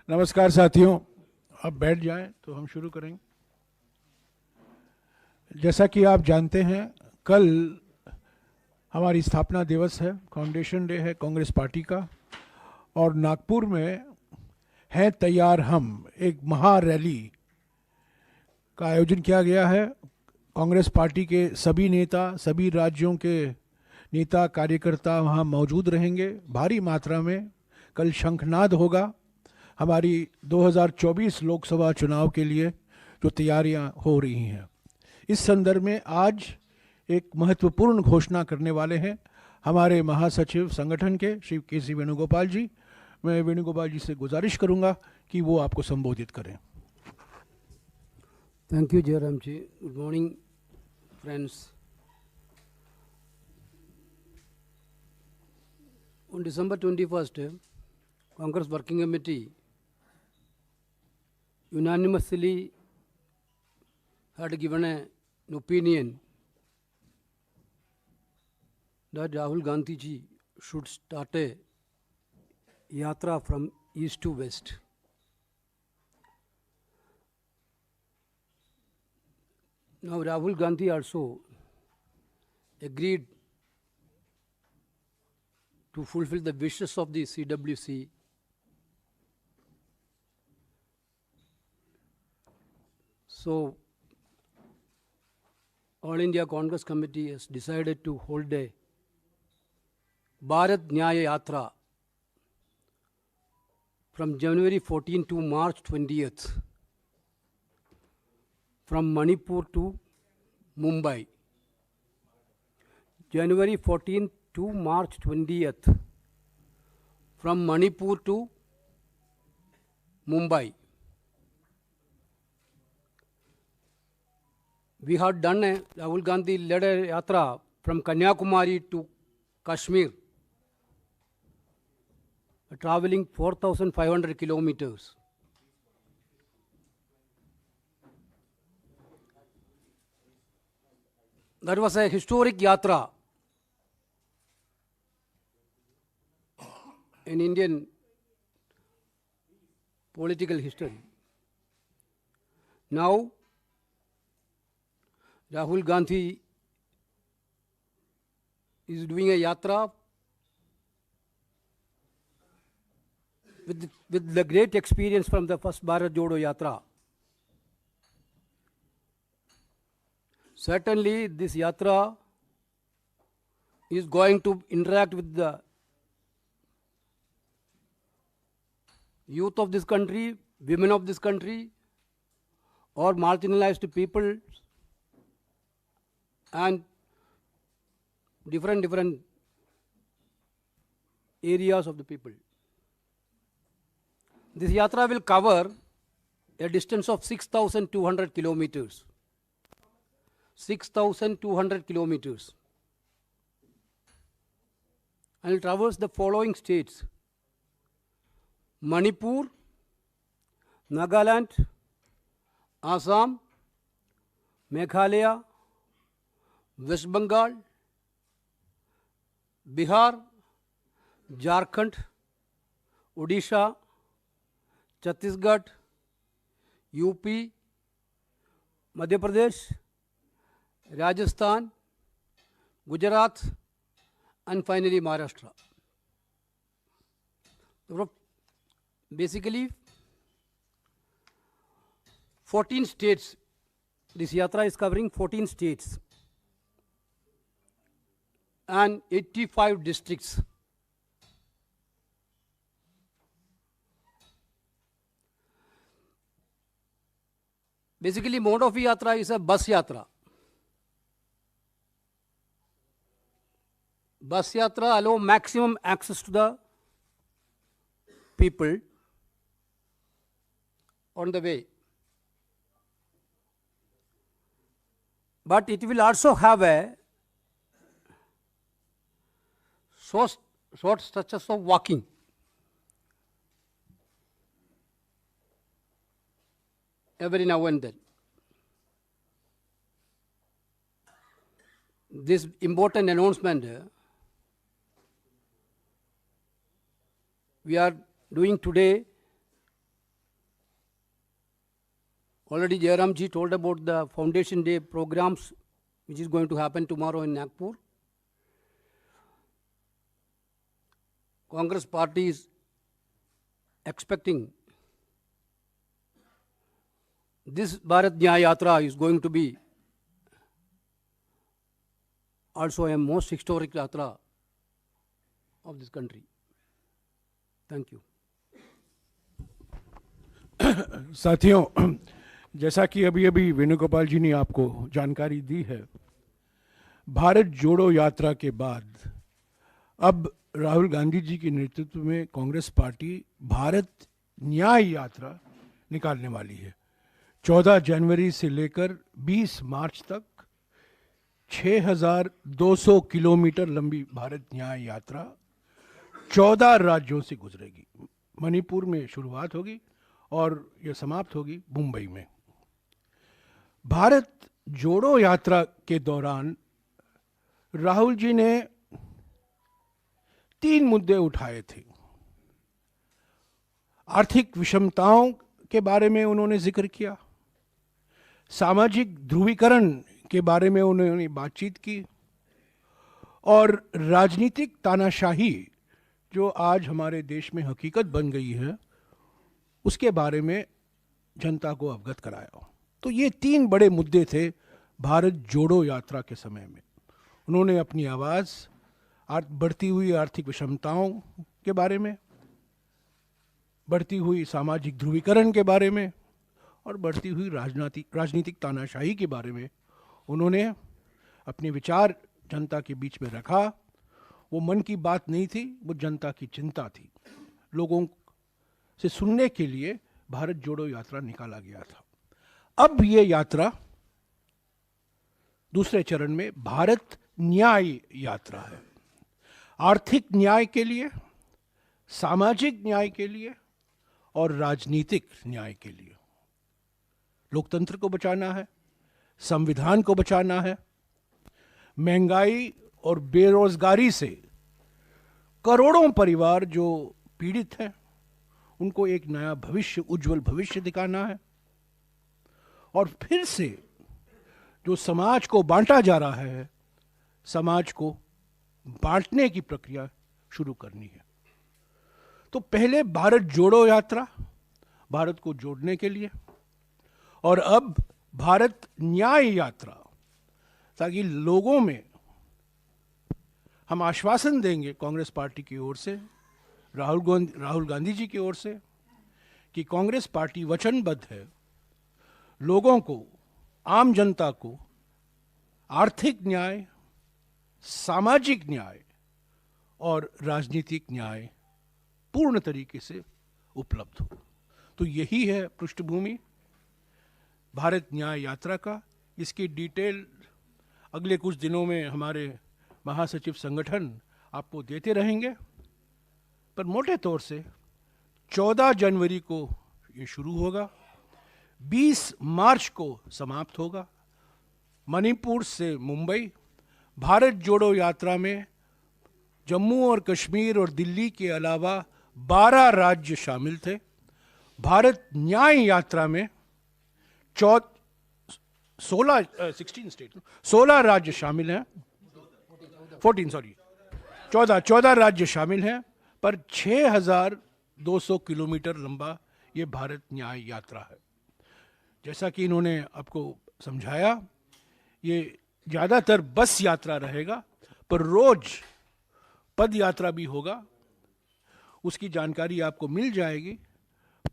नमस्कार साथियों, अब बैठ जाएं तो हम शुरू करेंगे। जैसा कि आप जानते हैं, कल हमारी स्थापना दिवस है, फाउंडेशन डे है कांग्रेस पार्टी का। और नागपुर में है तैयार हम एक महा रैली का आयोजन किया गया है। कांग्रेस पार्टी के सभी नेता, सभी राज्यों के नेता कार्यकर्ता वहाँ मौजूद रहेंगे भारी मात्रा में। कल शंखनाद होगा। हमारी 2024 लोकसभा चुनाव के लिए जो तैयारियां हो रही हैं, इस संदर्भ में आज एक महत्वपूर्ण घोषणा करने वाले हैं हमारे महासचिव संगठन के श्री के.सी. वेणुगोपाल जी। मैं वेणुगोपाल जी से गुजारिश करूंगा कि वो आपको संबोधित करें। Thank you, Jairam ji. Good morning, friends. On December 21st, Congress Working Committee unanimously had given an opinion that Rahul Gandhi ji should start a yatra from east to west. Now Rahul Gandhi also agreed to fulfill the wishes of the CWC. So All India Congress Committee has decided to hold a Bharat Nyaya Yatra from January 14 to March 20th from Manipur to Mumbai. January 14th to March 20th from Manipur to Mumbai. We had done a Rahul Gandhi led a yatra from Kanyakumari to Kashmir, traveling 4,500 kilometers. That was a historic yatra in Indian political history. Now, Rahul Gandhi is doing a yatra with the great experience from the first Bharat Jodo Yatra. Certainly, this yatra is going to interact with the youth of this country, women of this country, or marginalized people, and different areas of the people. This yatra will cover a distance of 6,200 kilometers. 6,200 kilometers. And will traverse the following states: Manipur, Nagaland, Assam, Meghalaya, West Bengal, Bihar, Jharkhand, Odisha, Chhattisgarh, UP, Madhya Pradesh, Rajasthan, Gujarat, and finally Maharashtra. Basically, 14 states. This yatra is covering 14 states and 85 districts. Basically, mode of yatra is a bus yatra. Bus yatra allow maximum access to the people on the way. But it will also have a short stretches of walking. Every now and then. This important announcement we are doing today Already Jairam ji told about the Foundation Day programs which is going to happen tomorrow in Nagpur. Congress party is expecting this Bharat Nyaya Yatra is going to be also a most historic yatra of this country. Thank you. साथियों, जैसा कि अभी अभी वेणुगोपाल जी ने आपको जानकारी दी है, भारत जोड़ो यात्रा के बाद अब राहुल गांधी जी के नेतृत्व में कांग्रेस पार्टी भारत न्याय यात्रा निकालने वाली है। 14 जनवरी से लेकर 20 मार्च तक 6,200 किलोमीटर लंबी भारत न्याय यात्रा 14 राज्यों से गुजरेगी। मणिपुर में शुरुआत होगी और यह समाप्त होगी मुंबई में। भारत जोड़ो यात्रा के दौरान राहुल जी ने 3 मुद्दे उठाए थे। आर्थिक विषमताओं के बारे में उन्होंने जिक्र किया, सामाजिक ध्रुवीकरण के बारे में उन्होंने बातचीत की और राजनीतिक तानाशाही जो आज हमारे देश में हकीकत बन गई है उसके बारे में जनता को अवगत कराया। तो ये 3 बड़े मुद्दे थे भारत जोड़ो यात्रा के समय में। उन्होंने अपनी आवाज़ बढ़ती हुई आर्थिक विषमताओं के बारे में, बढ़ती हुई सामाजिक ध्रुवीकरण के बारे में और बढ़ती हुई राजनीतिक तानाशाही के बारे में उन्होंने अपने विचार जनता के बीच में रखा। वो मन की बात नहीं थी, वो जनता की चिंता थी। लोगों से सुनने के लिए भारत जोड़ो यात्रा निकाला गया था। अब ये यात्रा दूसरे चरण में भारत न्याय यात्रा है। आर्थिक न्याय के लिए, सामाजिक न्याय के लिए और राजनीतिक न्याय के लिए। लोकतंत्र को बचाना है, संविधान को बचाना है। महंगाई और बेरोजगारी से करोड़ों परिवार जो पीड़ित हैं उनको एक नया भविष्य, उज्जवल भविष्य दिखाना है। और फिर से जो समाज को बांटा जा रहा है, समाज को बांटने की प्रक्रिया शुरू करनी है। तो पहले भारत जोड़ो यात्रा भारत को जोड़ने के लिए, और अब भारत न्याय यात्रा, ताकि लोगों में हम आश्वासन देंगे कांग्रेस पार्टी की ओर से, राहुल गांधी जी की ओर से, कि कांग्रेस पार्टी वचनबद्ध है लोगों को, आम जनता को आर्थिक न्याय, सामाजिक न्याय और राजनीतिक न्याय पूर्ण तरीके से उपलब्ध हो। तो यही है पृष्ठभूमि भारत न्याय यात्रा का। इसकी डिटेल अगले कुछ दिनों में हमारे महासचिव संगठन आपको देते रहेंगे, पर मोटे तौर से 14 जनवरी को ये शुरू होगा, 20 मार्च को समाप्त होगा। मणिपुर से मुंबई। भारत जोड़ो यात्रा में जम्मू और कश्मीर और दिल्ली के अलावा 12 राज्य शामिल थे। भारत न्याय यात्रा में 16 राज्य शामिल हैं, 14 राज्य शामिल हैं, पर 6,200 किलोमीटर लंबा ये भारत न्याय यात्रा है। जैसा कि इन्होंने आपको समझाया, ये ज़्यादातर बस यात्रा रहेगा, पर रोज पद यात्रा भी होगा, उसकी जानकारी आपको मिल जाएगी।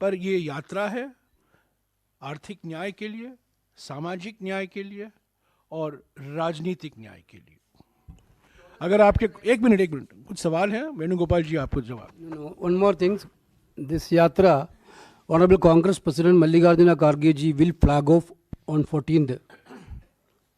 पर ये यात्रा है आर्थिक न्याय के लिए, सामाजिक न्याय के लिए और राजनीतिक न्याय के लिए। अगर आपके एक मिनट कुछ सवाल हैं वेणुगोपाल जी, आपको जवाब। One more thing, this yatra, Honorable Congress President Mallikarjuna Kharge ji will flag off on 14th